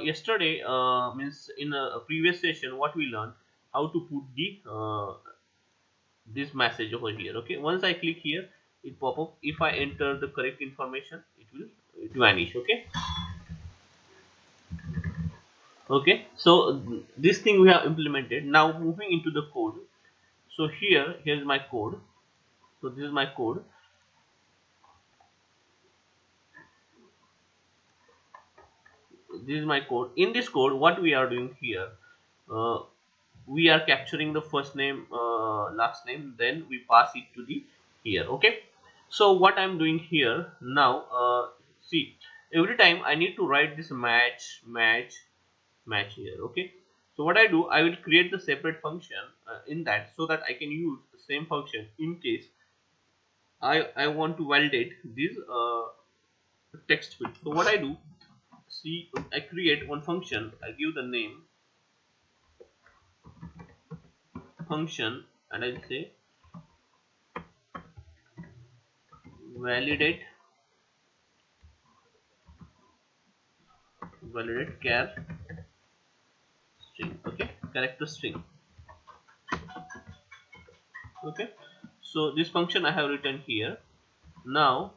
yesterday, means in a previous session, what we learned, how to put the this message over here. Okay, once I click here, it pop up. If I enter the correct information, it vanish. Okay. Okay, so this thing we have implemented. Now moving into the code. So here's my code. So this is my code. This is my code. In this code, what we are doing here, uh, we are capturing the first name, last name, then we pass it to the here. Okay, so what I'm doing here now, see, every time I need to write this match here. Okay, so what I do, I will create the separate function in that, so that I can use the same function in case I want to validate this text field. So what I do, see, I create one function, I give the name function, and I say validate char string. Okay, character string. Okay, so this function I have written here. Now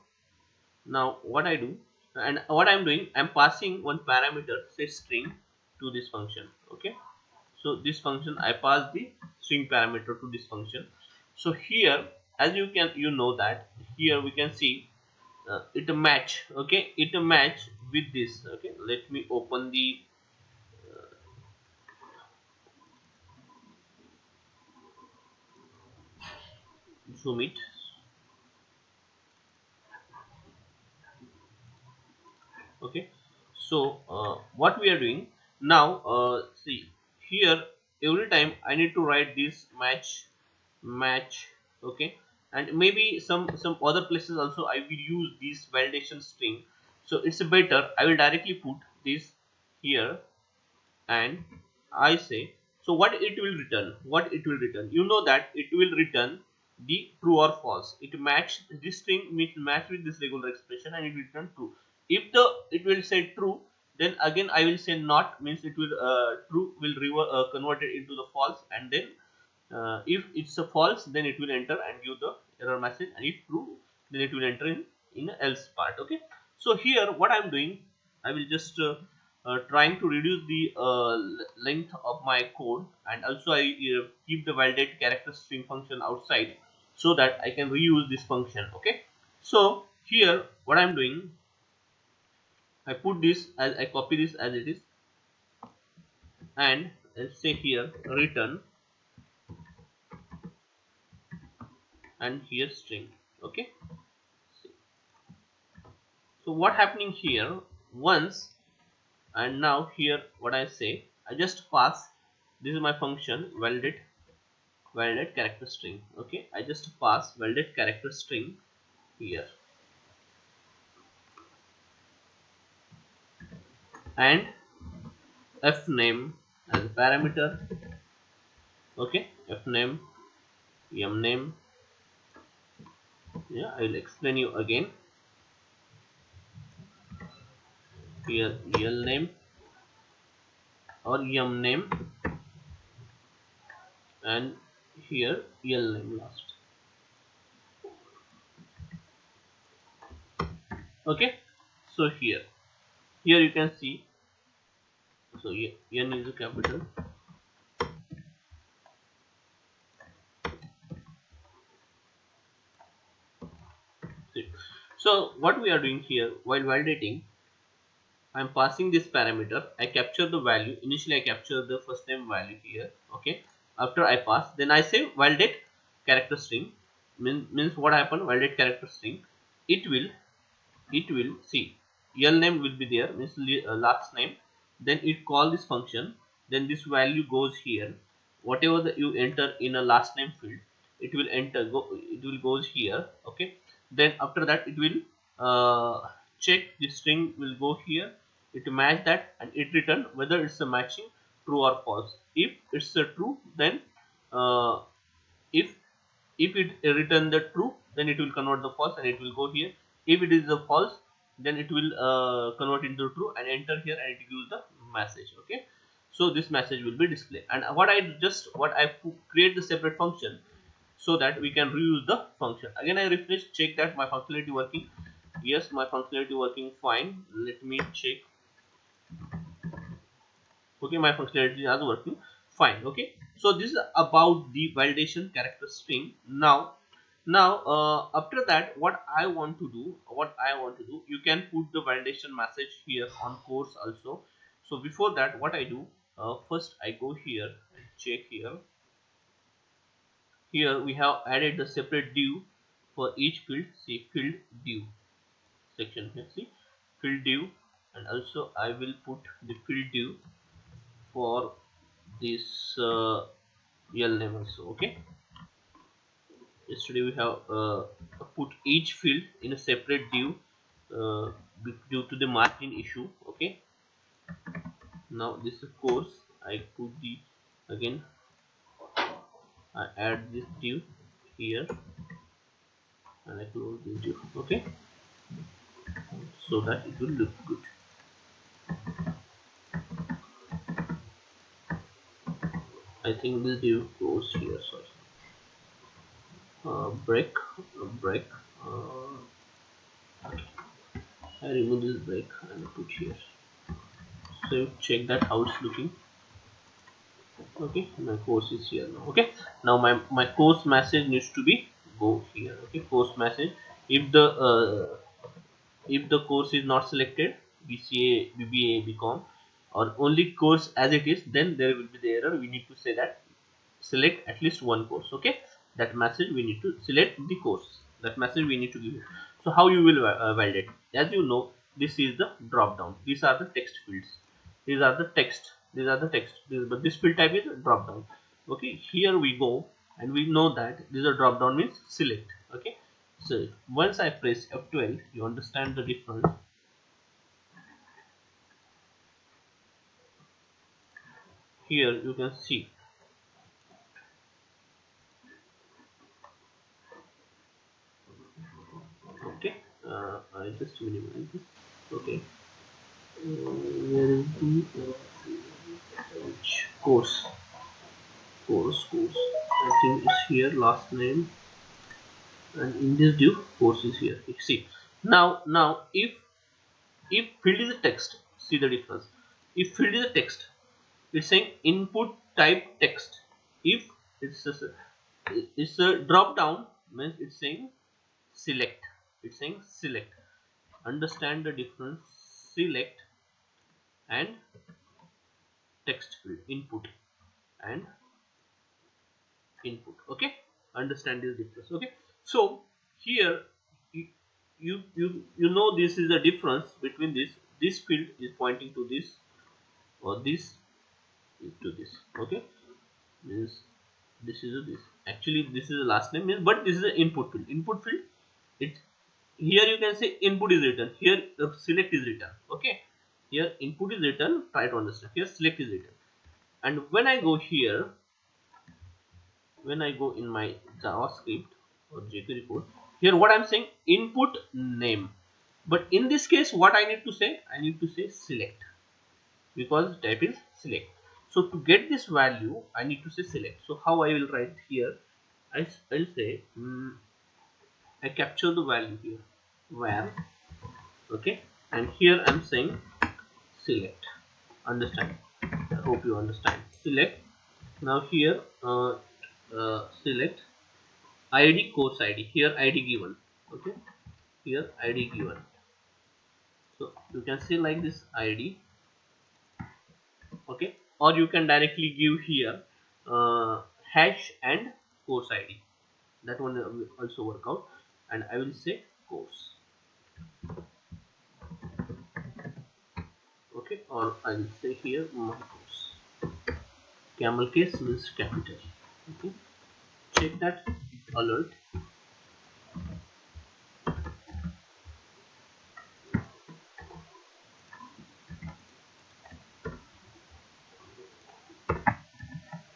what I do, and what I'm doing, I'm passing one parameter, say string, to this function. Okay, so this function I pass the string parameter to this function. So here, as you know that here we can see it a match. Okay, it a match with this. Okay, let me open the zoom it. Okay, so what we are doing now, see, here every time I need to write this match. Okay, and maybe some other places also I will use this validation string. So it's better I will directly put this here, and I say, so what it will return, you know that it will return the true or false. It match this string, match with this regular expression, and it will return true. If the it will say true, then again I will say not, means it will true will convert it into the false, and then if it's a false, then it will enter and give the error message, and if true, then it will enter in a else part. Okay, so here what I'm doing, I will just trying to reduce the length of my code, and also I keep the validate character string function outside, so that I can reuse this function. Okay, so here what I'm doing, I put this as, I copy this as it is, and let's say here return, and here string. Okay, so what happening here once, and now here what I say, I just pass, this is my function validate character string. Okay, I just pass validate character string here, and f name as a parameter. Okay, f name, yum name. Yeah, I will explain you again. Here real name or yum name, and here real name last. Okay, so here you can see, so n is a capital. So what we are doing here, while validating, I am passing this parameter. I capture the value. Initially I capture the first name value here. Okay, after I pass, then I say validate character string. Means what happened, validate character string, it will see real name will be there, means last name, then it call this function, then this value goes here, whatever that you enter in a last name field, it will it will goes here. Okay, then after that it will check the string will go here, it match that, and it return whether it's a matching true or false. If it's a true, then uh, if it return the true, then it will convert the false and it will go here. If it is a false, then it will convert into true and enter here and it gives the message. Okay, so this message will be displayed. And what I create the separate function so that we can reuse the function. Again I refresh, check that my functionality working. Yes, my functionality working fine. Let me check. Okay, my functionality is working fine. Okay, so this is about the validation character string. Now after that, what I want to do, you can put the validation message here on course also. So before that, what I do, first I go here and check here. Here we have added the separate div for each field. See, field div section here, see, field div. And also I will put the field div for this real name also. Okay, yesterday we have put each field in a separate div uh, due to the margin issue. Okay, now this is course. I put the, again I add this div here and I close this div. Okay, so that it will look good. I think this div goes here. Sorry, break. Okay. I remove this break and put here. So check that how it's looking. Okay, my course is here now. Okay, now my course message needs to be go here. Okay, course message. If the course is not selected, BCA, BBA, BCom, or only course as it is, then there will be the error. We need to say that select at least one course. Okay, that message we need to select the course. That message we need to give. So how you will validate? As you know, this is the drop down. These are the text fields. These are the text. These are the text. But this field type is drop down. Okay, here we go and we know that this is a drop down means select. Okay, so once I press F12, you understand the difference. Here you can see. Okay, I just minimize this. Okay, where is the course? Course. I think it's here. Last name, and in this div, course is here. You see. Now, if field is a text, see the difference. If field is a text, it's saying input type text. If it's a drop down, means it's saying select. It's saying select. Understand the difference. Select and text field input and input. Okay, understand this difference. Okay, so here you you know this is the difference between this field is pointing to this or this is to this. Okay, means this is a this, actually this is the last name, but this is the input field. It here you can say input is written, here select is written. Okay, here input is written, try to understand. Here select is written. And when I go here, when I go in my JavaScript or Jquery code, here what I'm saying input name. But in this case, what I need to say? I need to say select because type is select. So to get this value, I need to say select. So how I will write here? I'll say I capture the value here where, okay, and here I'm saying select. Understand? I hope you understand. Select. Now here select id course id, here id given. Okay, here id given, so you can say like this id. Okay, or you can directly give here hash and course id, that one will also work out. And I will say course. Okay, or I will say here my course. Camel case means capital. Okay, check that alert.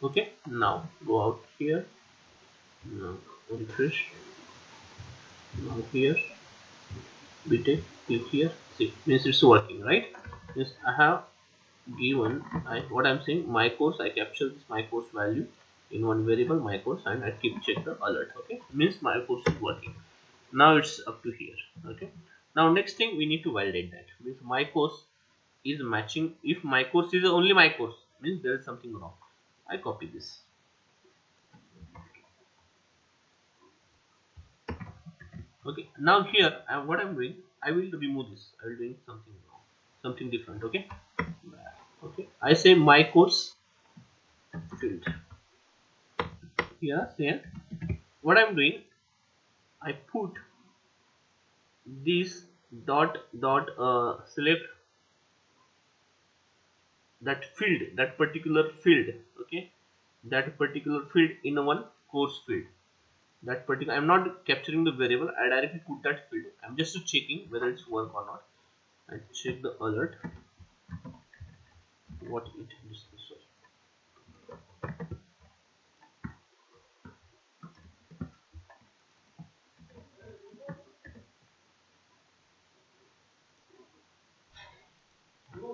Okay, now go out here. Now refresh. Now here btech, click here. See, means it's working, right? Means I have given what I'm saying, my course. I capture this my course value in one variable my course, and I keep check the alert. Okay, means my course is working. Now it's up to here. Okay, now next thing we need to validate that, means my course is matching. If my course is only my course, means there is something wrong. I copy this. Okay, now here what I'm doing, I will remove this. I will doing something wrong, something different. Okay, okay, I say my course field. Here say what I'm doing, I put this select that field, that particular field. Okay, that particular field in one course field. That particular, I'm not capturing the variable, I directly put that field. I'm just checking whether it's work or not. I check the alert, what it is. Sorry.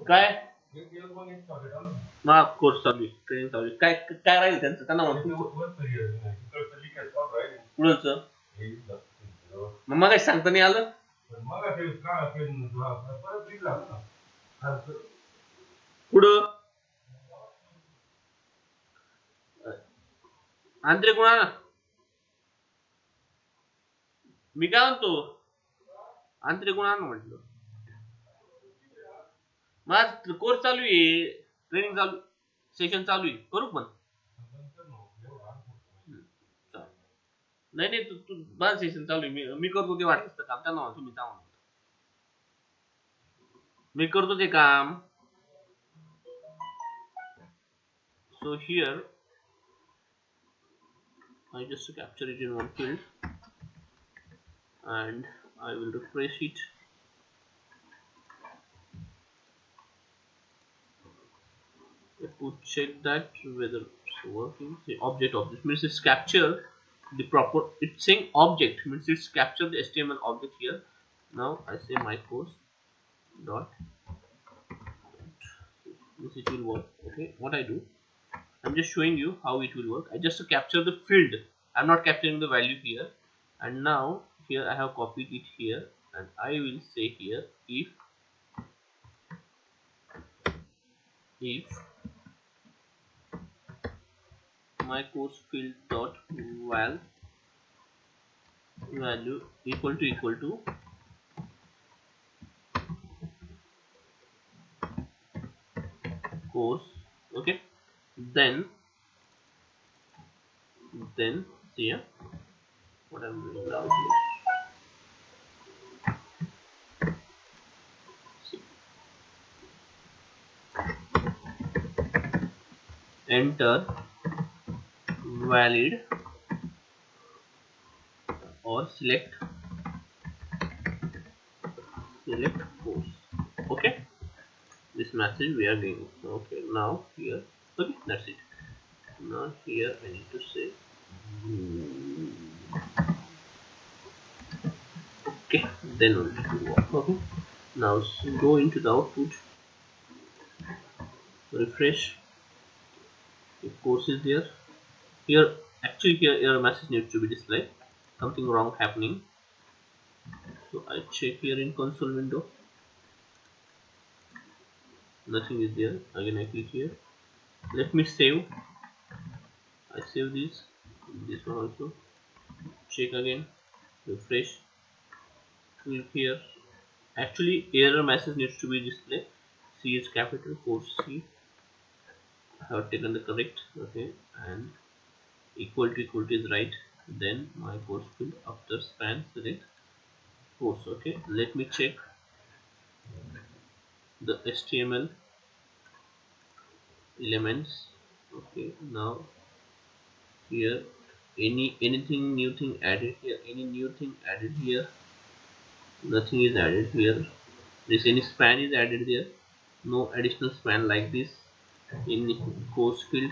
काय मग course चालू आहे, training चालू आहे, काय काय राहील त्यांचं, त्यांना म्हणतो कुणाचं मग काय सांगता नाही आलं. पुढं आंतरिक गुणा, मी काय म्हणतो आंतरिक गुणा म्हटलं, माझ कोर्स चालू आहे, ट्रेनिंग चालू, सेशन चालू आहे, करू पण नाही नाही तू माझं सेशन चालू आहे, मी करतो ते वाटतं काम, त्यांना तुम्ही जा म्हणतो, मी करतो ते काम. So here I just capture it in one field and I will refresh it. To check that whether it's working. The object means it's captured the proper, it's saying object means it's captured the HTML object here. Now I say my course dot, this it will work. Okay, what I do, I'm just showing you how it will work. I just capture the field, I'm not capturing the value here. And now here I have copied it here, and I will say here if my course field dot value equal to course. Okay, then see what I'm doing now here. See, enter valid or select course. Okay, this message we are getting. Okay, now here, okay, that's it. Now here I need to say okay, then only it will work. Okay, now go into the output, refresh. If course is there, here actually here your message needs to be displayed, something wrong happening. So I check here in console window, nothing is there. Again I click here, let me save. I save this one also, check again, refresh, click here. Actually error message needs to be displayed. C is capital, course C, I have taken the correct. Okay, and equal to is right. Then my course field after span select course. Okay, let me check the HTML elements. Okay, now here anything new thing added here, any new thing added here, nothing is added here. This any span is added there, no additional span like this in course field.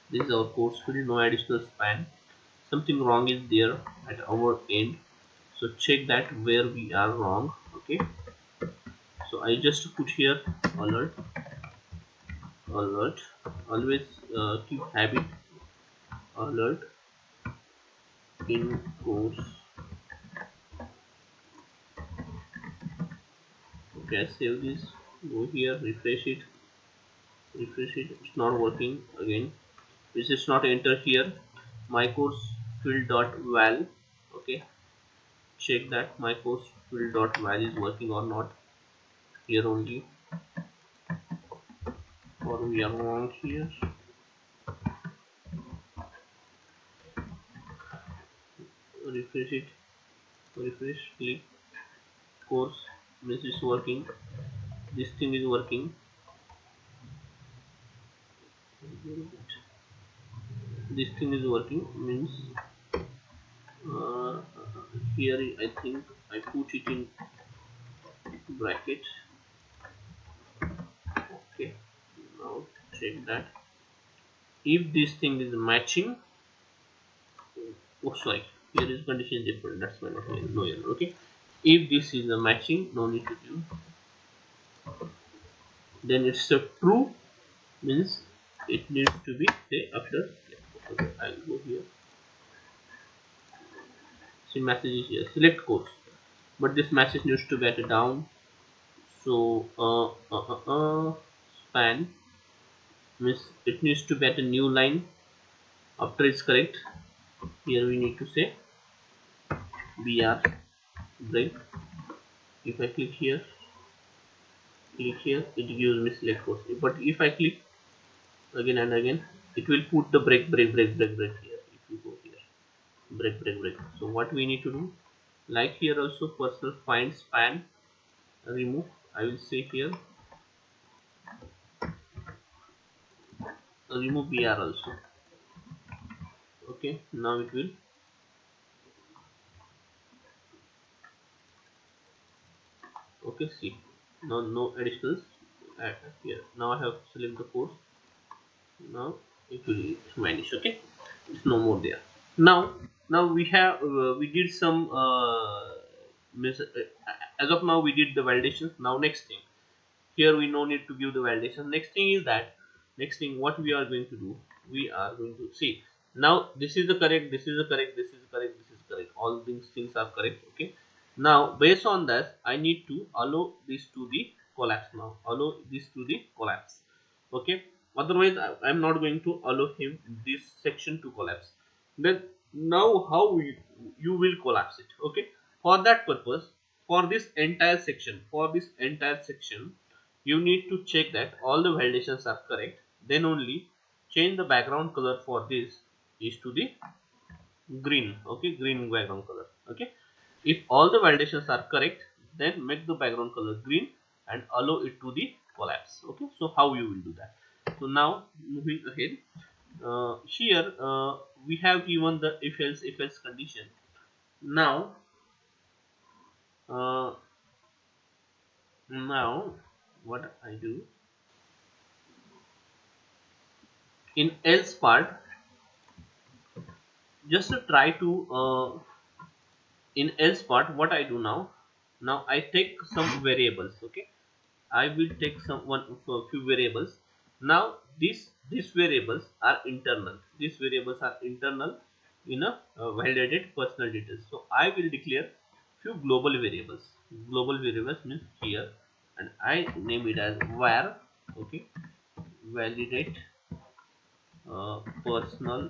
This is our course field, no additional span, something wrong is there at our end. So check that where we are wrong. Okay, so I just put here alert, alert. Always keep habit alert in course. Okay, I save this. Go here, refresh it, refresh it. It's not working again. This is not enter here. My course field dot val. Okay, check that my course field dot val is working or not. Here only, or we are wrong here. Refresh it, refresh, click course, means it's working. This thing is working. This thing is working means uh, here I think I put it in bracket. Okay, now check that if this thing is matching. Oh sorry, here is condition different, that's why not no error. Okay, if this is a matching, no need to do, then it's a true, means it needs to be say after. Okay, I'll go here. See, message is here, select course, but this message needs to get down. So span means it needs to get a new line after it's correct. Here we need to say br break. If I click here, it gives me select course, but if I click again and again, it will put the break here. If you go here, break. So what we need to do, like here also, personal find span remove. I will say here remove br also. Okay, now it will. Okay, see, now no additionals here. Now I have select the course. Now it will vanish. Okay, it's no more there. Now we have we did some as of now we did the validations. Now next thing, here we no need to give the validation. Next thing is that, next thing what we are going to do, we are going to see, now this is the correct, this is the correct, this is correct, this is correct, all these things are correct. Okay, now based on that I need to allow this to the collapse. Now allow this to the collapse. Okay, otherwise I am not going to allow him this section to collapse. Then now how you will collapse it. Okay, for that purpose, for this entire section, you need to check that all the validations are correct. Then only change the background color for this is to the green. Okay, green background color. Okay, if all the validations are correct, then make the background color green and allow it to the collapse. Okay, so how you will do that? So now moving ahead, here we have given the if else condition. Now uh, now what I do in else part, just to try to in else part, what I do now, I take some variables. Okay, I will take some one for few variables. Now these variables are internal, in a validated personal details. So I will declare few global variables. Global variables means here, and I name it as var. Okay, validate personal.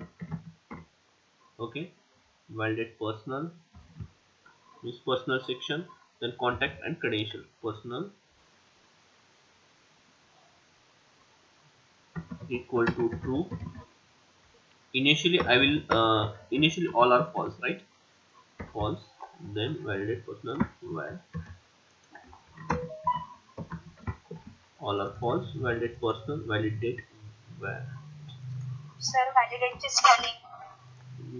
Okay, validate personal means personal section, then contact and credential. Personal equal to true. Initially I will initially all are false, right? False. Then validate personal val, all are false. Validate personal, validate val, sir, validate is falling.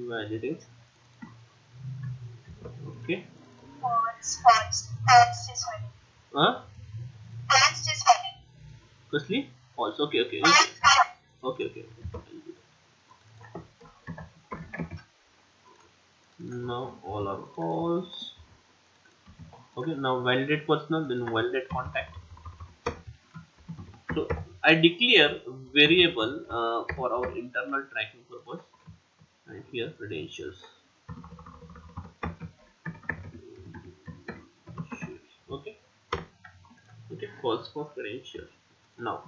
Validate. Okay, false is falling. False is falling. Firstly false. Okay. Okay. Now all are false. Okay, now validate personal, then validate contact. So I declare variable for our internal tracking purpose, and here credentials. Okay, okay, false for credentials. Now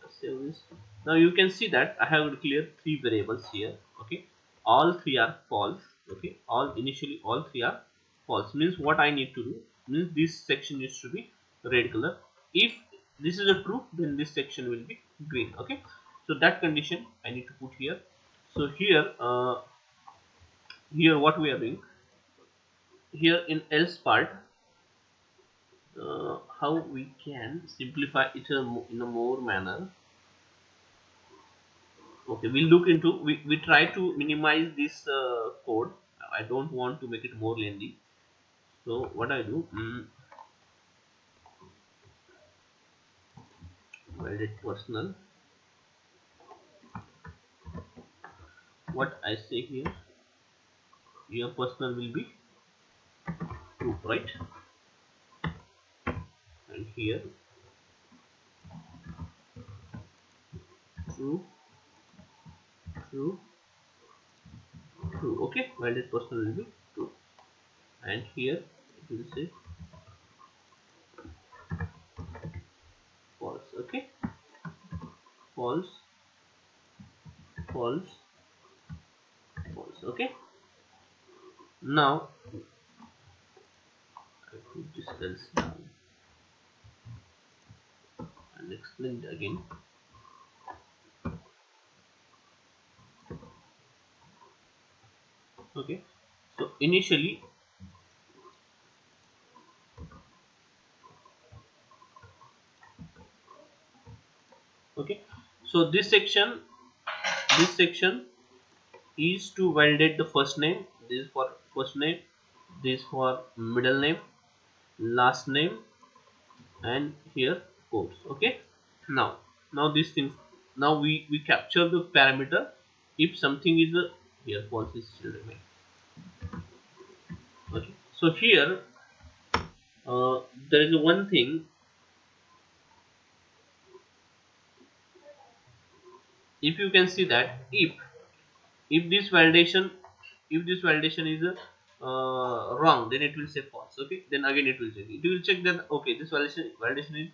save this. Now you can see that I have declared three variables here. Okay, all three are false. Okay, all three are false. Means what I need to do, means this section needs to be red color. If this is a true, then this section will be green. Okay, so that condition I need to put here. So here what we are doing here in else part, how we can simplify it in a more manner. Okay, we look into, we try to minimize this code. I don't want to make it more lengthy. So what I do, validate personal, what I say here, your personal will be true, right? And here true, true, true. Okay, validate personal will be true. And here it will say false. Okay, false, false, false. Okay, now I put this else down and explain it again. Okay, so initially, okay, so this section is to validate the first name. This is for first name, this for middle name, last name, and here quotes. Okay, now these things, now we capture the parameter. If something is a, here false is still remain. Okay, so here there is one thing. If you can see that, if this validation, if this validation is wrong, then it will say false. Okay, then again it will check that, okay, this validation is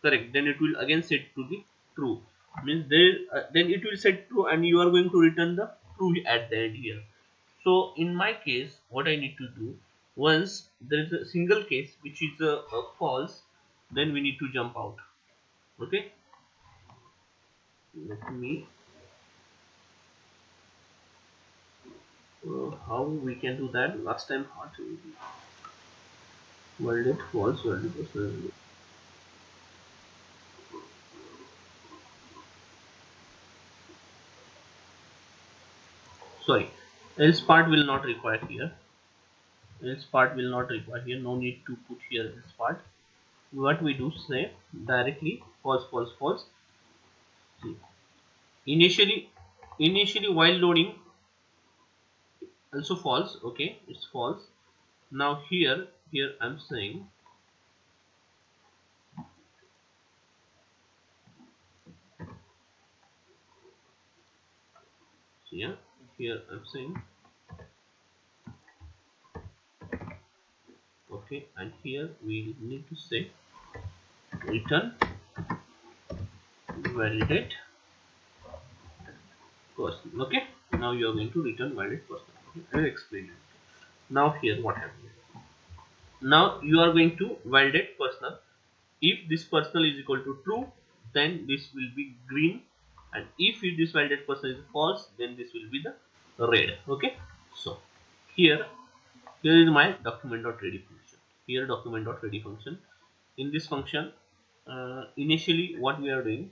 correct, then it will again set to the true. Means there, then it will set true, and you are going to return the true at the end here. So in my case, what I need to do, once there is a single case which is a false, then we need to jump out. Okay, let me, how we can do that. Last time how to validate false, validate. Sorry, else part will not require here. Else part will not require here. No need to put here else part. What we do, say directly false, false, false. See, initially while loading also false. Okay, it's false. Now here I'm saying, so yeah, here I'm saying, okay, and here we need to say return validate person. Okay, now you are going to return valid person. Okay, I will explain it. Now here what happens, now you are going to validate personal. If this personal is equal to true, then this will be green, and if this validate person is false, then this will be the red. Okay, so here here is my document.ready function. Here document.ready function. In this function, initially what we are doing,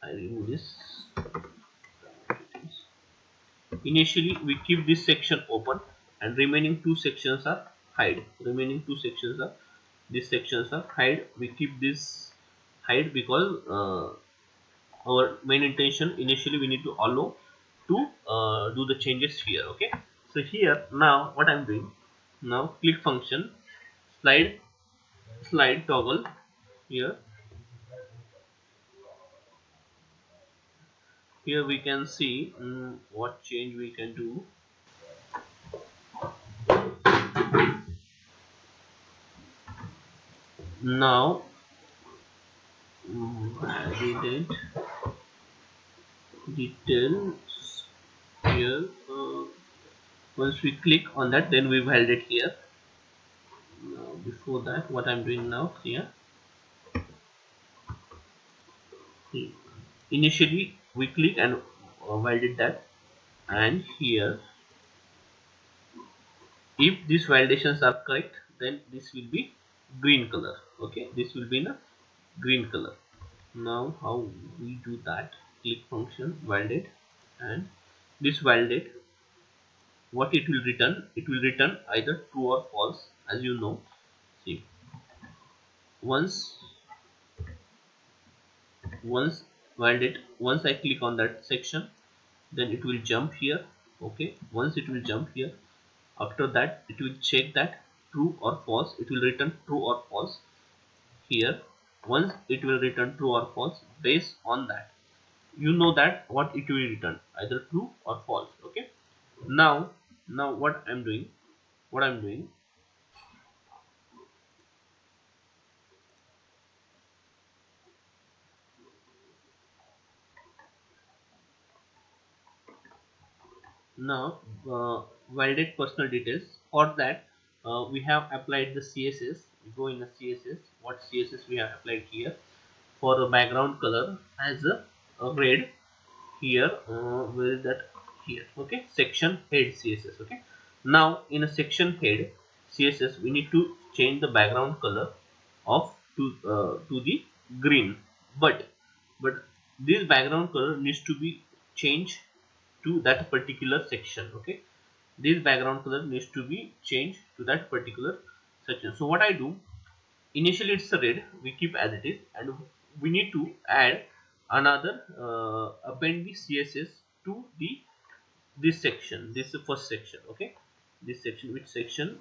I remove this. Initially we keep this section open, and remaining two sections are hide. Remaining two sections are, these sections are hide. We keep this hide because our main intention, initially we need to allow to do the changes here. Okay, so here now what I'm doing, now click function, slide slide toggle here. Here we can see what change we can do. Now edit details here. Once we click on that, then we validate here. Now, before that, what I'm doing now here, initially we click and validate that, and here if these validations are correct, then this will be green color. Okay, this will be in a green color. Now how we do that? Click function validate, and this validate, what it will return? It will return either true or false, as you know. See, once once validate, once I click on that section, then it will jump here. Okay, once it will jump here, after that it will check that true or false. It will return true or false here. Once it will return true or false, based on that, you know that what it will return, either true or false. Okay, now what I'm doing, now validate personal details. For that, we have applied the css. We go in the css. What css we have applied here? For the background color as a red here. Where is that? Here. Okay, section head css. Okay, now in a section head css, we need to change the background color of to the green, but this background color needs to be changed to that particular section. Okay, this background color needs to be changed to that particular section. So what I do, initially it's a red, we keep as it is, and we need to add another append the css to the this section. This is the first section. Okay, this section, which section?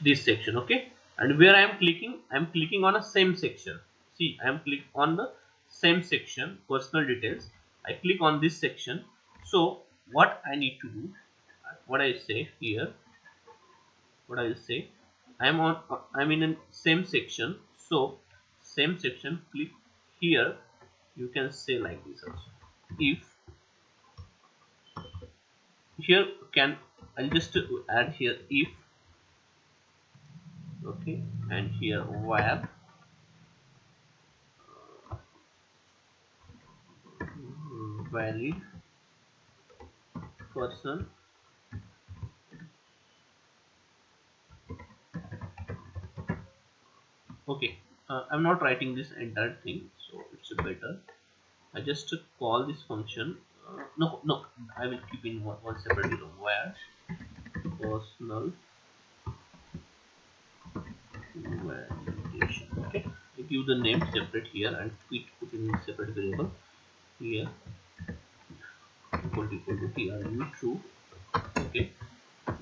This section. Okay, and where I'm clicking on a same section. See, I'm clicking on the same section, personal details. I click on this section. So what I need to do, what I say here, what I will say, I'm in a same section. So same section, click here. You can say like this also. If here can, I'll just add here if. Okay, and here where valid person. Okay, I'm not writing this entire thing, so it's better I just call this function. No, I will keep in one separate row. Where personal validation. Okay, I give the name separate here and put in separate variable here, equal to true true. Okay,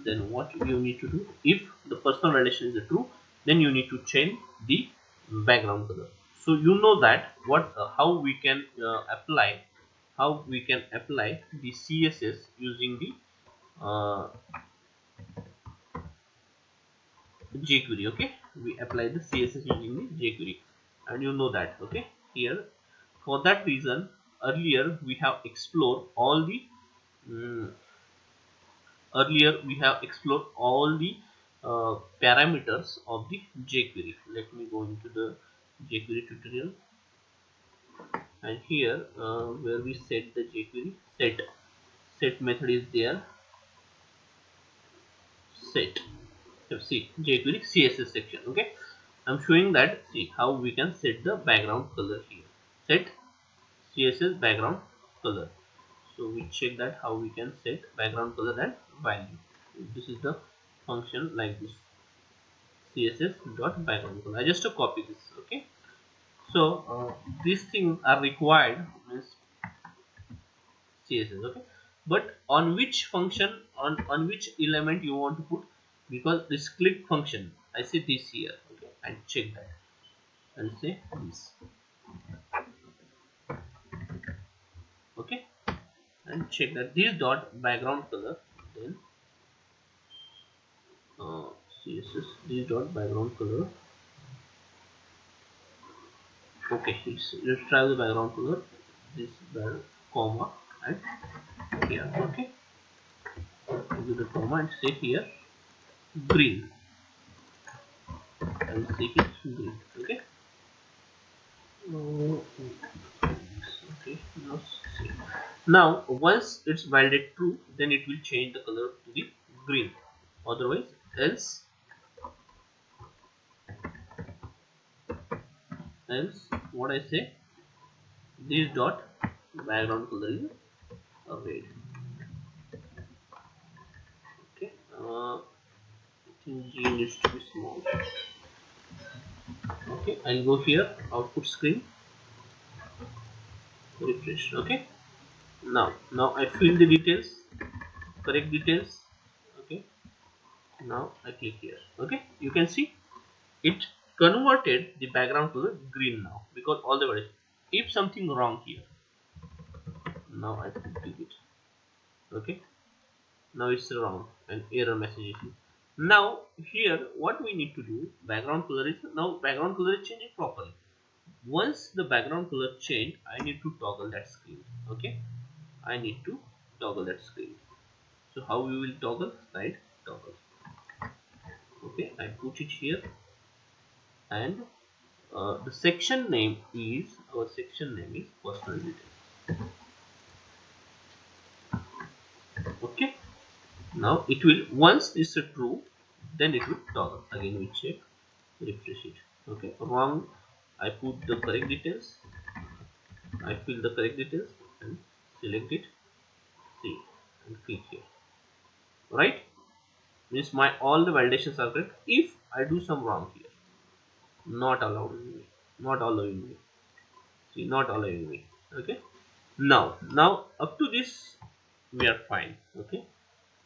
then what you need to do, if the personal validation is true, then you need to change the background color. So you know that what how we can apply the css using the jQuery. Okay, we apply the css using the jQuery, and you know that. Okay, here for that reason, earlier we have explored all the mm, earlier we have explored all the parameters of the jQuery. Let me go into the jQuery tutorial, and here where we set the jQuery set method is there. Set, see, jQuery css section. Okay, I'm showing that. See how we can set the background color here. Set css background color. So we check that how we can set background color and value. This is the function like this, css dot background color. I just copy this. Okay, so these things are required, means css. Okay, but on which function, on which element you want to put, because this click function, I say this here, okay, and check that and say this, okay, and check that this dot background color, then css this dot background color, okay, let's try the background color, this comma and here, okay, give the comma and say here green and say it green, okay. Okay, now see. Now once it's validated true, then it will change the color to the green. Otherwise, else what I say, this dot background color is red. Okay, I think G needs to be small. Okay, I'll go here, output screen, refresh. Okay, now I fill the details, correct details. Okay, now I click here. Okay, you can see it converted the background to the green now because all the values. If something wrong here, now I click it. Okay, now it's wrong and error message is. Now here what we need to do, background color is, now background color is changing properly. Once the background color change, I need to toggle that screen. Okay, I need to toggle that screen. So how we will toggle? Slide toggle. Okay, I put it here, and the section name is, our section name is personal details. Okay, now it will, once this is true, then it will toggle. Again we check, refresh it. Okay, wrong, I put the correct details, I fill the correct details and select it, see, and click here. Right, means my all the validations are correct. If I do some wrong here, not allowing me, not allowing me, see, not allowing me. Okay, now up to this we are fine. Okay,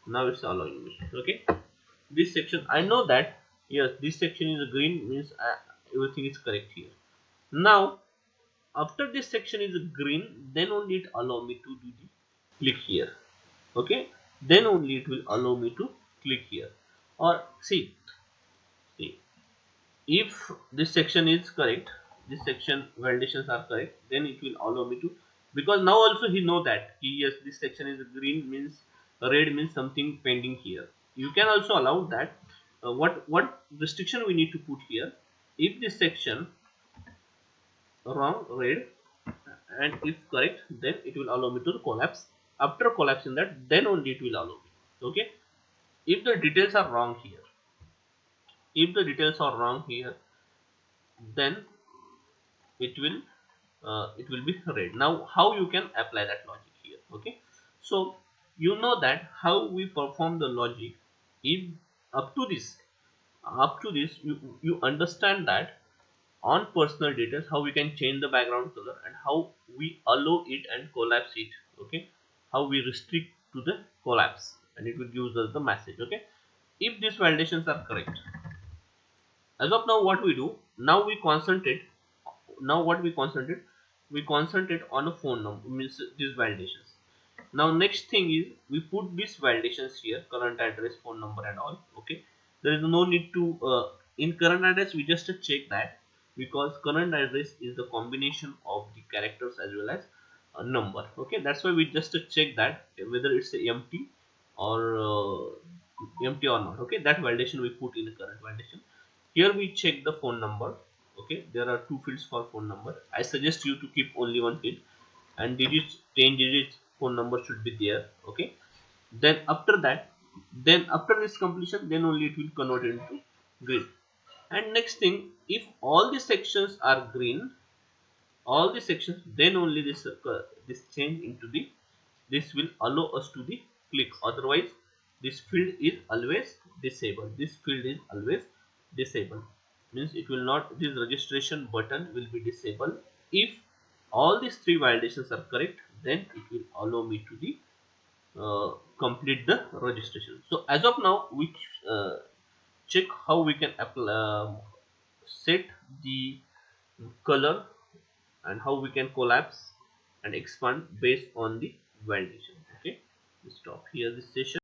now it's allowing me. Okay, this section I know that, yes, this section is green, means everything is correct here. Now after this section is green, then only it allow me to do the click here. Okay, then only it will allow me to click here. Or see, if this section is correct, this section validations are correct, then it will allow me to, because now also he know that yes, this section is green, means red means something pending here. You can also allow that. What restriction we need to put here, if this section wrong red and if correct, then it will allow me to collapse. After collapsing that, then only it will allow me. Okay, if the details are wrong here, if the details are wrong here, then it will be red. Now how you can apply that logic here? Okay, so you know that how we perform the logic. If up to this, you understand that on personal details how we can change the background color and how we allow it and collapse it. Okay, how we restrict to the collapse and it will give us the message. Okay, if these validations are correct, as of now what we do, now we concentrate, now what we concentrate on a phone number, means these validations. Now next thing is we put these validations here, current address, phone number and all. Okay, there is no need to in current address we just check that, because current address is the combination of the characters as well as a number. Okay, that's why we just check that whether it's empty or empty or not. Okay, that validation we put in the current validation. Here we check the phone number. Okay, there are two fields for phone number. I suggest you to keep only one field, and digits, 10 digits phone number should be there. Okay, then after that, then after this completion, then only it will convert into green. And next thing, if all the sections are green, all the sections, then only this change into the, this will allow us to the click. Otherwise this field is always disabled, this field is always disabled, means it will not, this registration button will be disabled. If all these three validations are correct, then it will allow me to the complete the registration. So as of now we check how we can apply, set the color, and how we can collapse and expand based on the validation. Okay, we stop here this session.